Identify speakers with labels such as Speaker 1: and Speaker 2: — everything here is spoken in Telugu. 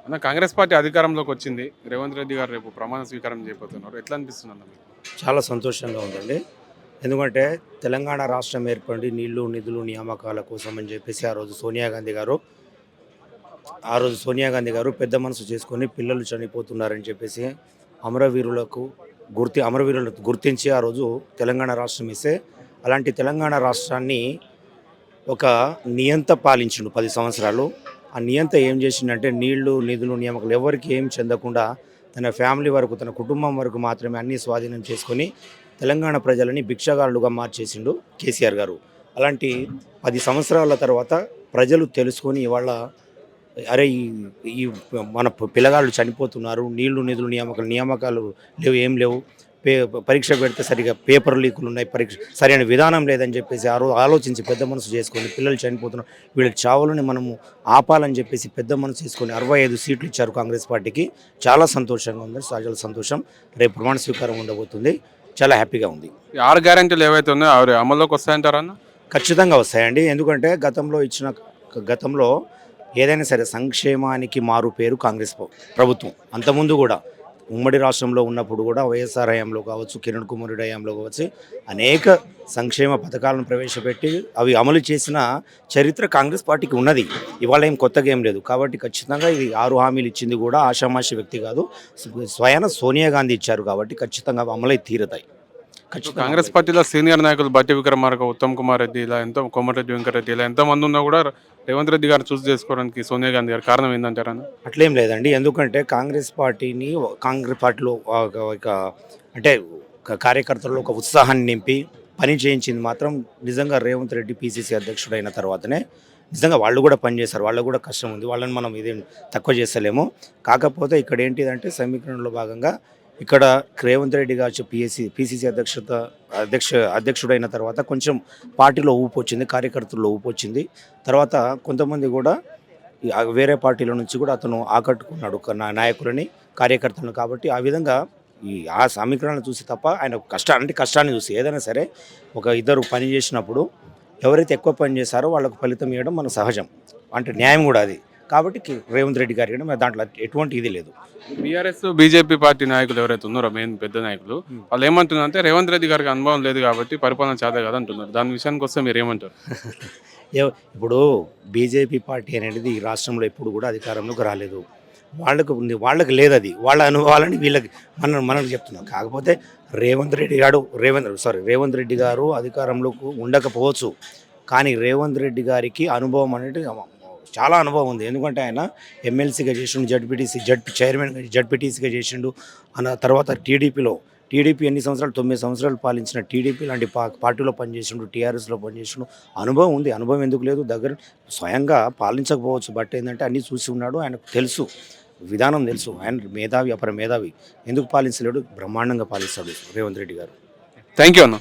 Speaker 1: అన్న కాంగ్రెస్ పార్టీ అధికారంలోకి వచ్చింది. రేవంత్ రెడ్డి గారు రేపు ప్రమాణ స్వీకారం చేయబోతున్నారు. ఎట్లా అనిపిస్తుంది అన్న మీకు?
Speaker 2: చాలా సంతోషంగా ఉందండి. ఎందుకంటే తెలంగాణ రాష్ట్రం ఏర్పడి నీళ్లు, నిధులు, నియామకాల కోసం అని చెప్పేసి ఆ రోజు సోనియా గాంధీ గారు పెద్ద మనసు చేసుకొని పిల్లలు చనిపోతున్నారని చెప్పేసి అమరవీరులకు అమరవీరులకు గుర్తించి ఆ రోజు తెలంగాణ రాష్ట్రం ఇస్తే అలాంటి తెలంగాణ రాష్ట్రాన్ని ఒక నియంత పాలించిండు 10 సంవత్సరాలు. ఆ నియంత ఏం చేసిండంటే నీళ్లు, నిధులు, నియామకాలు ఎవరికి ఏం చెందకుండా తన ఫ్యామిలీ వరకు, తన కుటుంబం వరకు మాత్రమే అన్ని స్వాధీనం చేసుకొని తెలంగాణ ప్రజలని భిక్షగాళ్ళుగా మార్చేసిండు కేసీఆర్ గారు. అలాంటి 10 సంవత్సరాల తర్వాత ప్రజలు తెలుసుకొని ఇవాళ అరే ఈ మన పిల్లగాళ్ళు చనిపోతున్నారు, నీళ్లు, నిధులు, నియామకాలు లేవు, ఏం లేవు, పరీక్ష పెడితే సరిగా పేపర్ లీకులు ఉన్నాయి, పరీక్ష సరైన విధానం లేదని చెప్పేసి ఆ రోజు ఆలోచించి పెద్ద మనసు చేసుకొని పిల్లలు చనిపోతున్నారు, వీళ్ళకి చావులని మనము ఆపాలని చెప్పేసి పెద్ద మనసు చేసుకొని 65 సీట్లు ఇచ్చారు కాంగ్రెస్ పార్టీకి. చాలా సంతోషంగా ఉంది, చాలా సంతోషం. రేపు ప్రమాణ స్వీకారం ఉండబోతుంది, చాలా హ్యాపీగా ఉంది.
Speaker 1: ఈ 6 గ్యారెంటీలు ఏవైతే ఉన్నాయో అవి అమల్లోకి వస్తాయంటారా అన్న?
Speaker 2: ఖచ్చితంగా వస్తాయండి. ఎందుకంటే గతంలో ఏదైనా సరే సంక్షేమానికి మారు పేరు కాంగ్రెస్ ప్రభుత్వం. అంతకుముందు కూడా ఉమ్మడి రాష్ట్రంలో ఉన్నప్పుడు కూడా వైఎస్ఆర్ హయాంలో కావచ్చు, కిరణ్ కుమార్ రెడ్డి హయాంలో కావచ్చు అనేక సంక్షేమ పథకాలను ప్రవేశపెట్టి అవి అమలు చేసిన చరిత్ర కాంగ్రెస్ పార్టీకి ఉన్నది. ఇవాళ ఏం కొత్తగా ఏం లేదు. కాబట్టి ఖచ్చితంగా ఇది 6 హామీలు ఇచ్చింది కూడా ఆషామాషి వ్యక్తి కాదు, స్వయాన సోనియా గాంధీ ఇచ్చారు. కాబట్టి ఖచ్చితంగా అమలై తీరుతాయి.
Speaker 1: కాంగ్రెస్ పార్టీలో సీనియర్ నాయకులు బట్టి విక్రమార్క, ఉత్తమ్ కుమార్ రెడ్డి, ఇలా కోమటిరెడ్డి వెంకటరెడ్డి, ఇలా ఎంతో మంది ఉన్నా కూడా రేవంత్ రెడ్డి గారు చూస్ చేసుకోవడానికి సోనియా గాంధీ గారు కారణం ఏంటంటారా?
Speaker 2: అట్లేం లేదండి. ఎందుకంటే కాంగ్రెస్ పార్టీలో అంటే కార్యకర్తల్లో ఒక ఉత్సాహాన్ని నింపి పని చేయించింది మాత్రం నిజంగా రేవంత్ రెడ్డి పిసిసి అధ్యక్షుడైన తర్వాతనే. నిజంగా వాళ్ళు కూడా పనిచేశారు, వాళ్ళకు కూడా కష్టం ఉంది, వాళ్ళని మనం ఇదేం తక్కువ చేస్తలేము. కాకపోతే ఇక్కడ ఏంటిదంటే సమీకరణలో భాగంగా ఇక్కడ రేవంత్ రెడ్డి గారు పిసిసి అధ్యక్షుడైన తర్వాత కొంచెం పార్టీలో ఊపు వచ్చింది, కార్యకర్తల్లో ఊపు వచ్చింది. తర్వాత కొంతమంది కూడా వేరే పార్టీల నుంచి కూడా అతను ఆకట్టుకున్నాడు నాయకులని, కార్యకర్తలను. కాబట్టి ఆ విధంగా ఆ సమీకరణను చూసి తప్ప ఆయన కష్టాన్ని చూసి ఏదైనా సరే ఒక ఇద్దరు పని చేసినప్పుడు ఎవరైతే ఎక్కువ పని చేశారో వాళ్ళకు ఫలితం ఇవ్వడం మన సహజం, అంటే న్యాయం కూడా అది. కాబట్టి రేవంత్ రెడ్డి గారికి దాంట్లో ఎటువంటి ఇది లేదు.
Speaker 1: బీఆర్ఎస్ బీజేపీ పార్టీ నాయకులు ఎవరైతే ఉన్నారో మెయిన్ పెద్ద నాయకులు వాళ్ళు ఏమంటున్నారంటే రేవంత్ రెడ్డి గారికి అనుభవం లేదు కాబట్టి పరిపాలన చేత కదా అంటున్నారు. దాని విషయానికి వస్తే మీరు ఏమంటారు?
Speaker 2: ఇప్పుడు బీజేపీ పార్టీ అనేది ఈ రాష్ట్రంలో ఎప్పుడు కూడా అధికారంలోకి రాలేదు. వాళ్ళకు ఉంది, వాళ్ళకి లేదు. అది వాళ్ళ అనుభవాలని మనకు చెప్తున్నాం. కాకపోతే రేవంత్ రెడ్డి గారు అధికారంలోకి ఉండకపోవచ్చు, కానీ రేవంత్ రెడ్డి గారికి అనుభవం అనేది చాలా అనుభవం ఉంది. ఎందుకంటే ఆయన ఎమ్మెల్సీగా చేసిండు, జడ్పీటీసీగా చేసిండు. తర్వాత టీడీపీ ఎన్ని సంవత్సరాలు, 9 సంవత్సరాలు పాలించిన టీడీపీ లాంటి పార్టీలో పనిచేసిండు, టీఆర్ఎస్లో పనిచేసిండు. అనుభవం ఉంది. అనుభవం ఎందుకు లేదు? స్వయంగా పాలించకపోవచ్చు, బట్ ఏంటంటే అన్నీ చూసి ఉన్నాడు, ఆయనకు తెలుసు, విధానం తెలుసు. ఆయన మేధావి, అపర మేధావి. ఎందుకు పాలించలేడు? బ్రహ్మాండంగా పాలిస్తాడు రేవంత్ రెడ్డి గారు.
Speaker 1: థ్యాంక్ యూ అన్న.